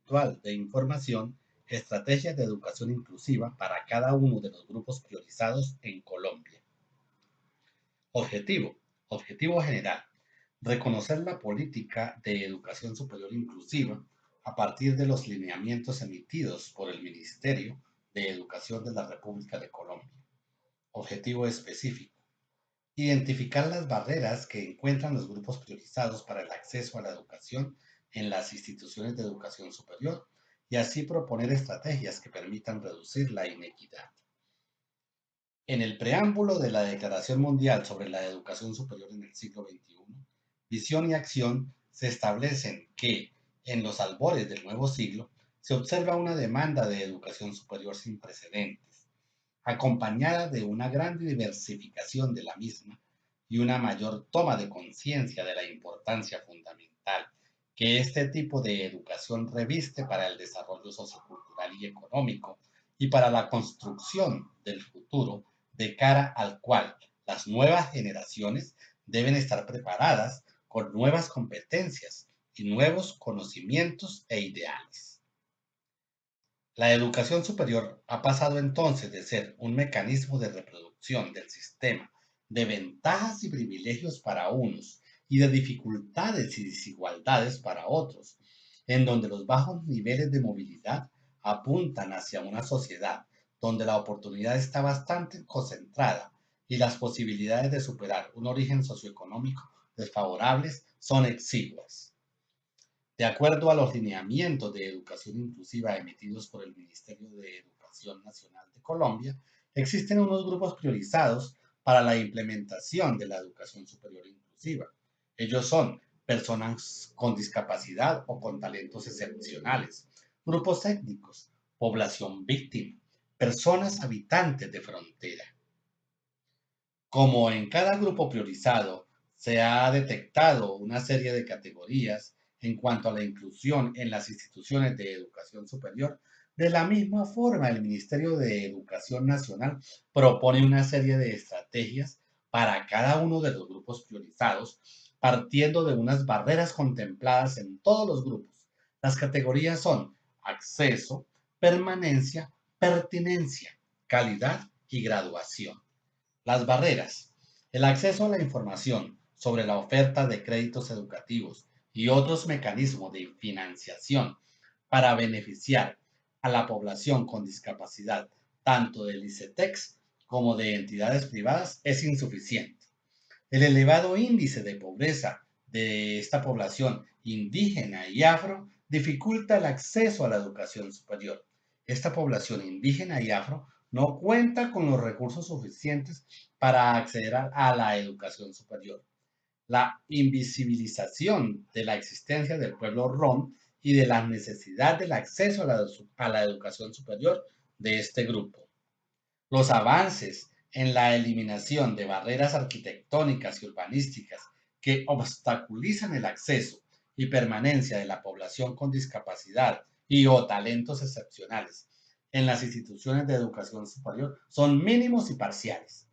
actual de información, estrategias de educación inclusiva para cada uno de los grupos priorizados en Colombia. Objetivo. Objetivo general. Reconocer la política de educación superior inclusiva a partir de los lineamientos emitidos por el Ministerio de Educación de la República de Colombia. Objetivo específico. Identificar las barreras que encuentran los grupos priorizados para el acceso a la educación en las instituciones de educación superior y así proponer estrategias que permitan reducir la inequidad. En el preámbulo de la Declaración Mundial sobre la Educación Superior en el siglo XXI, Visión y Acción se establecen que, en los albores del nuevo siglo, se observa una demanda de educación superior sin precedentes, acompañada de una gran diversificación de la misma y una mayor toma de conciencia de la importancia fundamental que este tipo de educación reviste para el desarrollo sociocultural y económico y para la construcción del futuro de cara al cual las nuevas generaciones deben estar preparadas con nuevas competencias y nuevos conocimientos e ideales. La educación superior ha pasado entonces de ser un mecanismo de reproducción del sistema de ventajas y privilegios para unos y de dificultades y desigualdades para otros, en donde los bajos niveles de movilidad apuntan hacia una sociedad donde la oportunidad está bastante concentrada y las posibilidades de superar un origen socioeconómico desfavorables son exiguas. De acuerdo a los lineamientos de educación inclusiva emitidos por el Ministerio de Educación Nacional de Colombia, existen unos grupos priorizados para la implementación de la educación superior inclusiva. Ellos son personas con discapacidad o con talentos excepcionales, grupos étnicos, población víctima, personas habitantes de frontera. Como en cada grupo priorizado se ha detectado una serie de categorías en cuanto a la inclusión en las instituciones de educación superior, de la misma forma el Ministerio de Educación Nacional propone una serie de estrategias para cada uno de los grupos priorizados, partiendo de unas barreras contempladas en todos los grupos. Las categorías son acceso, permanencia, pertinencia, calidad y graduación. Las barreras. El acceso a la información sobre la oferta de créditos educativos y otros mecanismos de financiación para beneficiar a la población con discapacidad, tanto del ICETEX como de entidades privadas, es insuficiente. El elevado índice de pobreza de esta población indígena y afro dificulta el acceso a la educación superior. Esta población indígena y afro no cuenta con los recursos suficientes para acceder a la educación superior. La invisibilización de la existencia del pueblo rom y de la necesidad del acceso a la educación superior de este grupo. Los avances en la eliminación de barreras arquitectónicas y urbanísticas que obstaculizan el acceso y permanencia de la población con discapacidad y o talentos excepcionales en las instituciones de educación superior son mínimos y parciales.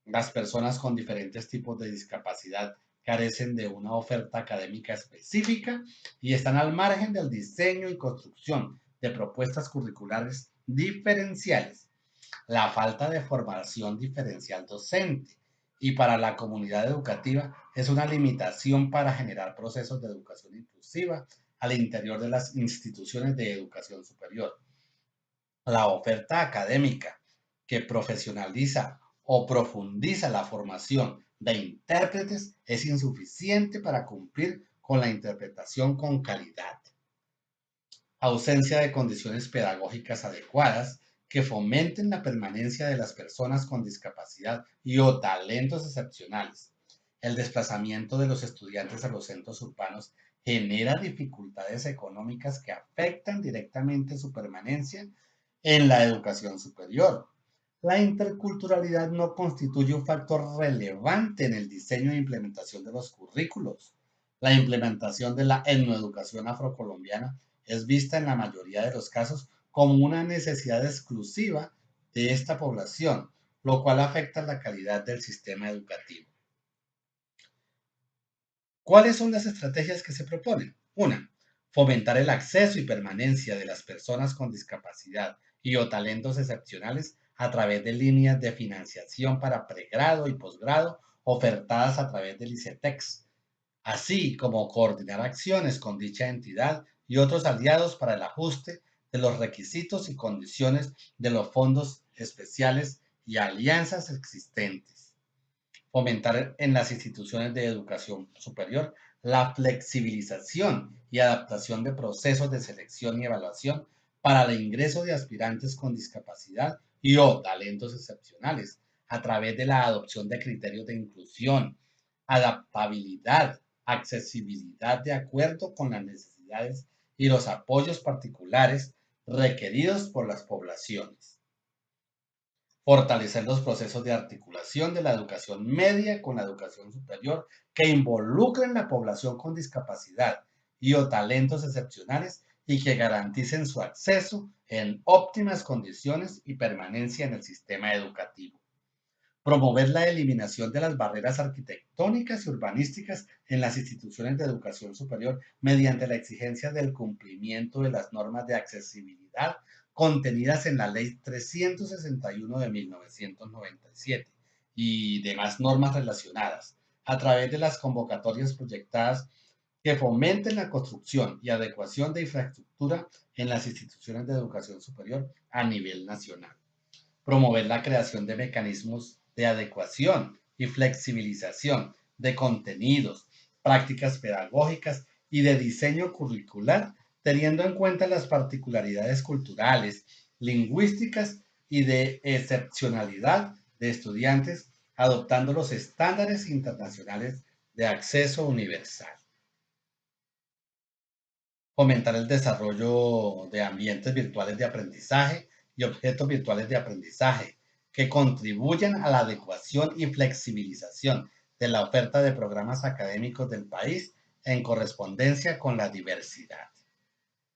Las personas con diferentes tipos de discapacidad carecen de una oferta académica específica y están al margen del diseño y construcción de propuestas curriculares diferenciales. La falta de formación diferencial docente y para la comunidad educativa es una limitación para generar procesos de educación inclusiva al interior de las instituciones de educación superior. La oferta académica que profesionaliza o profundiza la formación de intérpretes es insuficiente para cumplir con la interpretación con calidad. Ausencia de condiciones pedagógicas adecuadas que fomenten la permanencia de las personas con discapacidad y o talentos excepcionales. El desplazamiento de los estudiantes a los centros urbanos genera dificultades económicas que afectan directamente su permanencia en la educación superior. La interculturalidad no constituye un factor relevante en el diseño e implementación de los currículos. La implementación de la etnoeducación afrocolombiana es vista en la mayoría de los casos como una necesidad exclusiva de esta población, lo cual afecta la calidad del sistema educativo. ¿Cuáles son las estrategias que se proponen? Una, Fomentar el acceso y permanencia de las personas con discapacidad y o talentos excepcionales a través de líneas de financiación para pregrado y posgrado ofertadas a través del ICETEX, así como coordinar acciones con dicha entidad y otros aliados para el ajuste de los requisitos y condiciones de los fondos especiales y alianzas existentes. Fomentar en las instituciones de educación superior la flexibilización y adaptación de procesos de selección y evaluación para el ingreso de aspirantes con discapacidad y o talentos excepcionales a través de la adopción de criterios de inclusión, adaptabilidad, accesibilidad de acuerdo con las necesidades y los apoyos particulares requeridos por las poblaciones. Fortalecer los procesos de articulación de la educación media con la educación superior que involucren la población con discapacidad y o talentos excepcionales y que garanticen su acceso en óptimas condiciones y permanencia en el sistema educativo. Promover la eliminación de las barreras arquitectónicas y urbanísticas en las instituciones de educación superior mediante la exigencia del cumplimiento de las normas de accesibilidad contenidas en la Ley 361 de 1997 y demás normas relacionadas, a través de las convocatorias proyectadas que fomenten la construcción y adecuación de infraestructura en las instituciones de educación superior a nivel nacional. Promover la creación de mecanismos de adecuación y flexibilización de contenidos, prácticas pedagógicas y de diseño curricular, teniendo en cuenta las particularidades culturales, lingüísticas y de excepcionalidad de estudiantes, adoptando los estándares internacionales de acceso universal. Fomentar el desarrollo de ambientes virtuales de aprendizaje y objetos virtuales de aprendizaje que contribuyan a la adecuación y flexibilización de la oferta de programas académicos del país en correspondencia con la diversidad.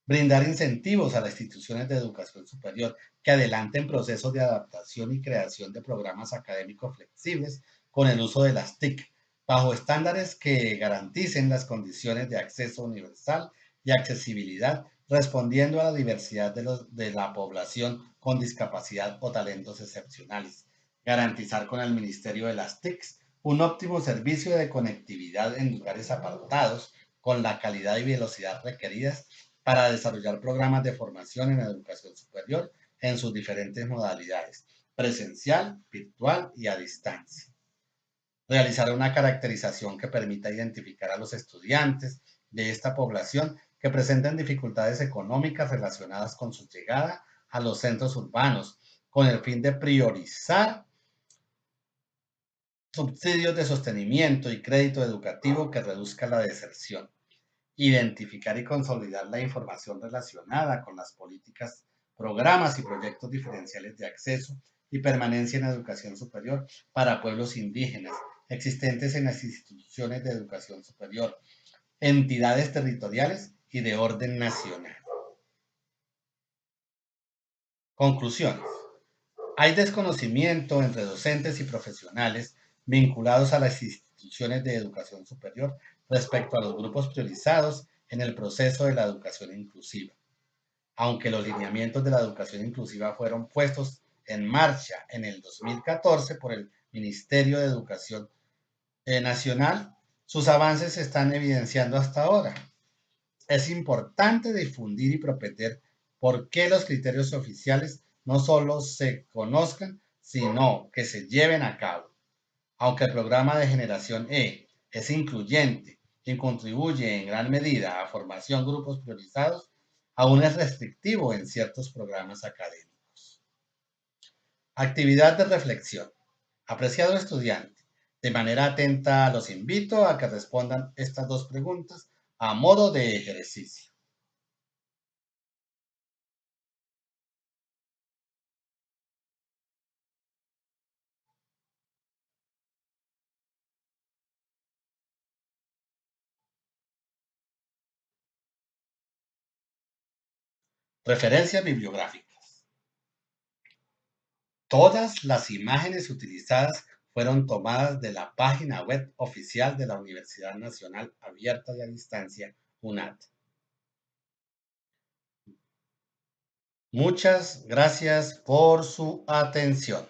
Brindar incentivos a las instituciones de educación superior que adelanten procesos de adaptación y creación de programas académicos flexibles con el uso de las TIC, bajo estándares que garanticen las condiciones de acceso universal y accesibilidad, respondiendo a la diversidad de la población con discapacidad o talentos excepcionales. Garantizar con el Ministerio de las TICs un óptimo servicio de conectividad en lugares apartados con la calidad y velocidad requeridas para desarrollar programas de formación en educación superior en sus diferentes modalidades, presencial, virtual y a distancia. Realizar una caracterización que permita identificar a los estudiantes de esta población que presenten dificultades económicas relacionadas con su llegada a los centros urbanos, con el fin de priorizar subsidios de sostenimiento y crédito educativo que reduzca la deserción. Identificar y consolidar la información relacionada con las políticas, programas y proyectos diferenciales de acceso y permanencia en educación superior para pueblos indígenas existentes en las instituciones de educación superior, entidades territoriales y de orden nacional. Conclusiones. Hay desconocimiento entre docentes y profesionales vinculados a las instituciones de educación superior respecto a los grupos priorizados en el proceso de la educación inclusiva. Aunque los lineamientos de la educación inclusiva fueron puestos en marcha en el 2014 por el Ministerio de Educación Nacional, sus avances se están evidenciando hasta ahora. Es importante difundir y prometer por qué los criterios oficiales no solo se conozcan, sino que se lleven a cabo. Aunque el programa de Generación E es incluyente y contribuye en gran medida a formación de grupos priorizados, aún es restrictivo en ciertos programas académicos. Actividad de reflexión. Apreciado estudiante, de manera atenta los invito a que respondan estas dos preguntas a modo de ejercicio. Referencias bibliográficas. Todas las imágenes utilizadas fueron tomadas de la página web oficial de la Universidad Nacional Abierta y a Distancia, UNAD. Muchas gracias por su atención.